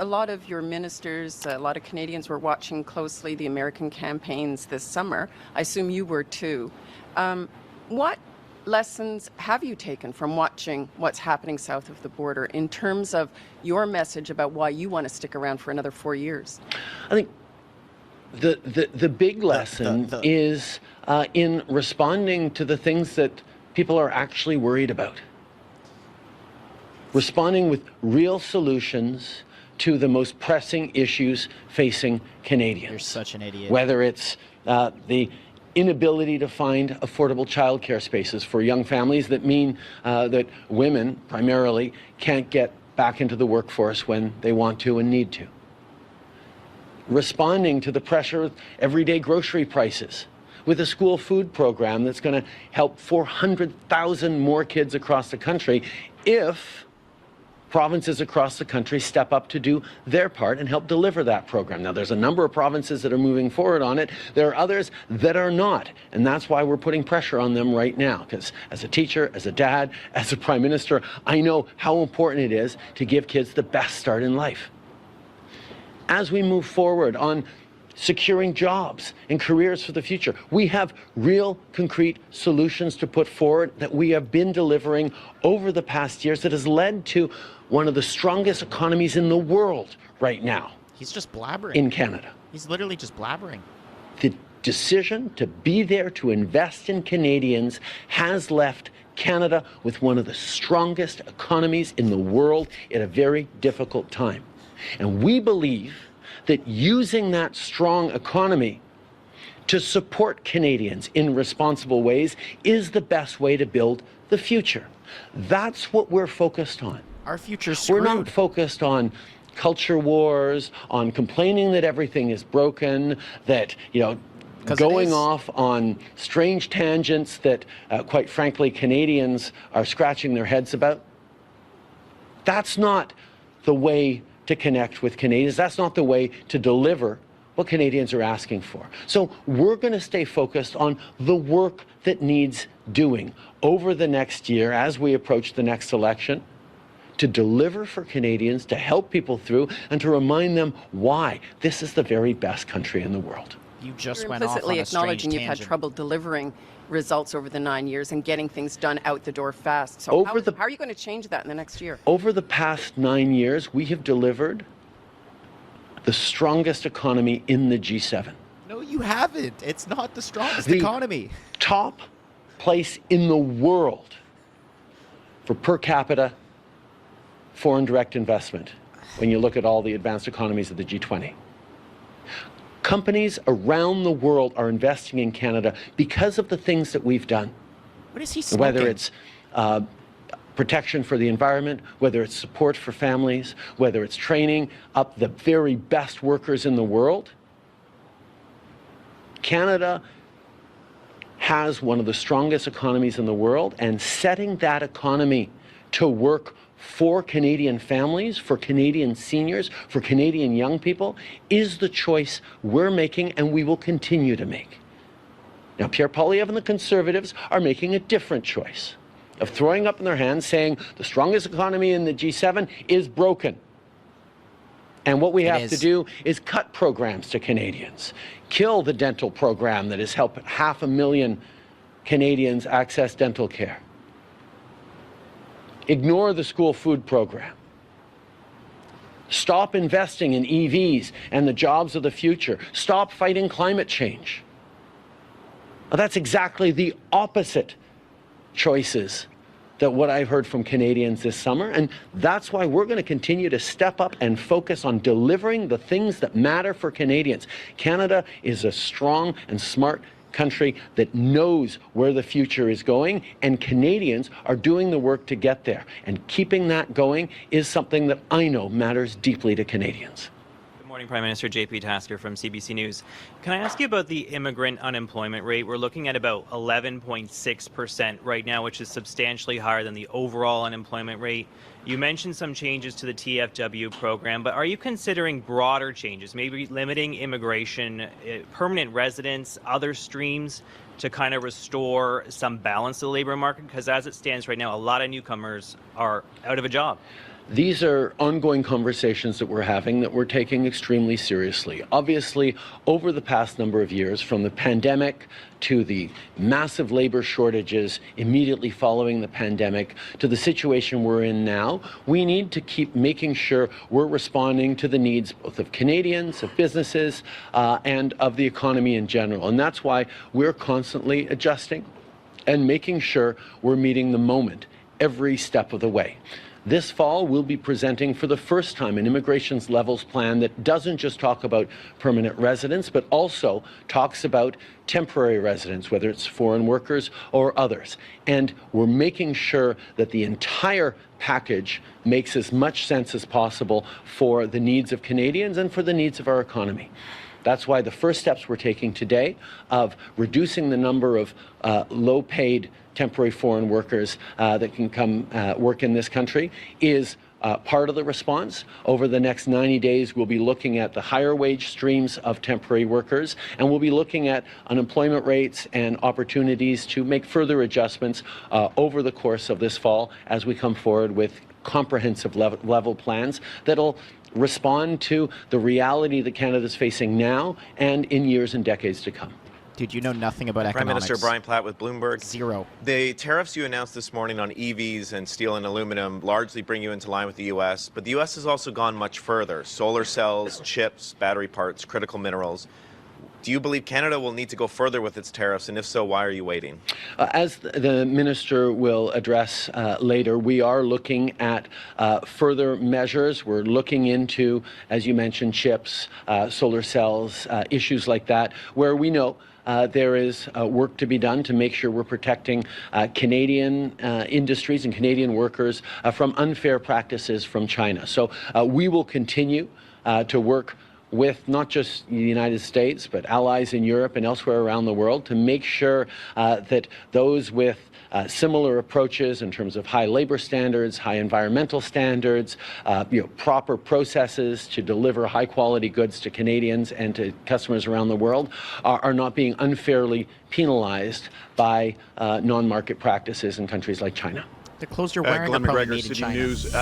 a lot of your ministers, a lot of Canadians were watching closely the American campaigns this summer. I assume you were too. What lessons have you taken from watching what's happening south of the border in terms of your message about why you want to stick around for another 4 years? I think the big lesson is in responding to the things that people are actually worried about. Responding with real solutions to the most pressing issues facing Canadians. You're such an idiot. Whether it's the inability to find affordable childcare spaces for young families that mean that women, primarily, can't get back into the workforce when they want to and need to. Responding to the pressure of everyday grocery prices with a school food program that's going to help 400,000 more kids across the country if provinces across the country step up to do their part and help deliver that program. Now, there's a number of provinces that are moving forward on it. There are others that are not, and that's why we're putting pressure on them right now, because as a teacher, as a dad, as a prime minister, I know how important it is to give kids the best start in life. As we move forward on securing jobs and careers for the future, we have real concrete solutions to put forward that we have been delivering over the past years that has led to one of the strongest economies in the world right now. He's just blabbering. In Canada. He's literally just blabbering. The decision to be there to invest in Canadians has left Canada with one of the strongest economies in the world at a very difficult time. And we believe that using that strong economy to support Canadians in responsible ways is the best way to build the future. That's what we're focused on. Our future's screwed. We're not focused on culture wars, on complaining that everything is broken, that, going off on strange tangents that, quite frankly, Canadians are scratching their heads about. That's not the way to connect with Canadians. That's not the way to deliver what Canadians are asking for. So we're going to stay focused on the work that needs doing over the next year as we approach the next election, to deliver for Canadians, to help people through, and to remind them why this is the very best country in the world. You just You're went off on implicitly a strange acknowledging you've had tangent. trouble delivering results over the 9 years and getting things done out the door fast. So how are you going to change that in the next year? Over the past 9 years, we have delivered the strongest economy in the G7. No, you haven't. It's not the strongest economy. Top place in the world for per capita foreign direct investment when you look at all the advanced economies of the G20. Companies around the world are investing in Canada because of the things that we've done. What is he smoking? Whether it's protection for the environment, whether it's support for families, whether it's training up the very best workers in the world. Canada has one of the strongest economies in the world, and setting that economy to work for Canadian families, for Canadian seniors, for Canadian young people is the choice we're making and we will continue to make. Now, Pierre Poilievre and the Conservatives are making a different choice of throwing up in their hands saying the strongest economy in the G7 is broken. And what we have to do is cut programs to Canadians, kill the dental program that has helped 500,000 Canadians access dental care. Ignore the school food program. Stop investing in EVs and the jobs of the future. Stop fighting climate change. Well, that's exactly the opposite choices that what I've heard from Canadians this summer, and that's why we're going to continue to step up and focus on delivering the things that matter for Canadians. Canada is a strong and smart country that knows where the future is going, and Canadians are doing the work to get there. And keeping that going is something that I know matters deeply to Canadians. Good morning, Prime Minister. JP Tasker from CBC News. Can I ask you about the immigrant unemployment rate? We're looking at about 11.6% right now, which is substantially higher than the overall unemployment rate. You mentioned some changes to the TFW program, but are you considering broader changes, maybe limiting immigration, permanent residents, other streams to kind of restore some balance to the labor market? Because as it stands right now, a lot of newcomers are out of a job. These are ongoing conversations that we're having that we're taking extremely seriously. Obviously, over the past number of years, from the pandemic to the massive labor shortages immediately following the pandemic to the situation we're in now, we need to keep making sure we're responding to the needs both of Canadians, of businesses, and of the economy in general. And that's why we're constantly adjusting and making sure we're meeting the moment every step of the way. This fall, we'll be presenting for the first time an immigration's levels plan that doesn't just talk about permanent residents, but also talks about temporary residents, whether it's foreign workers or others. And we're making sure that the entire package makes as much sense as possible for the needs of Canadians and for the needs of our economy. That's why the first steps we're taking today of reducing the number of low-paid temporary foreign workers that can come work in this country is part of the response. Over the next 90 days, we'll be looking at the higher wage streams of temporary workers, and we'll be looking at unemployment rates and opportunities to make further adjustments over the course of this fall as we come forward with comprehensive level plans that'll respond to the reality that Canada's facing now and in years and decades to come. Dude, you know nothing about Prime economics. Minister Brian Platt with Bloomberg. Zero. The tariffs you announced this morning on EVs and steel and aluminum largely bring you into line with the U.S., but the U.S. has also gone much further. Solar cells, chips, battery parts, critical minerals. Do you believe Canada will need to go further with its tariffs, and if so, why are you waiting? As the minister will address later, we are looking at further measures. We're looking into, as you mentioned, chips, solar cells, issues like that, where we know there is work to be done to make sure we're protecting Canadian industries and Canadian workers from unfair practices from China. So we will continue to work with not just the United States, but allies in Europe and elsewhere around the world to make sure that those with similar approaches in terms of high labor standards, high environmental standards, proper processes to deliver high quality goods to Canadians and to customers around the world are not being unfairly penalized by non-market practices in countries like China. The clothes you're wearing Glenn are probably McGregor, made in City China. News.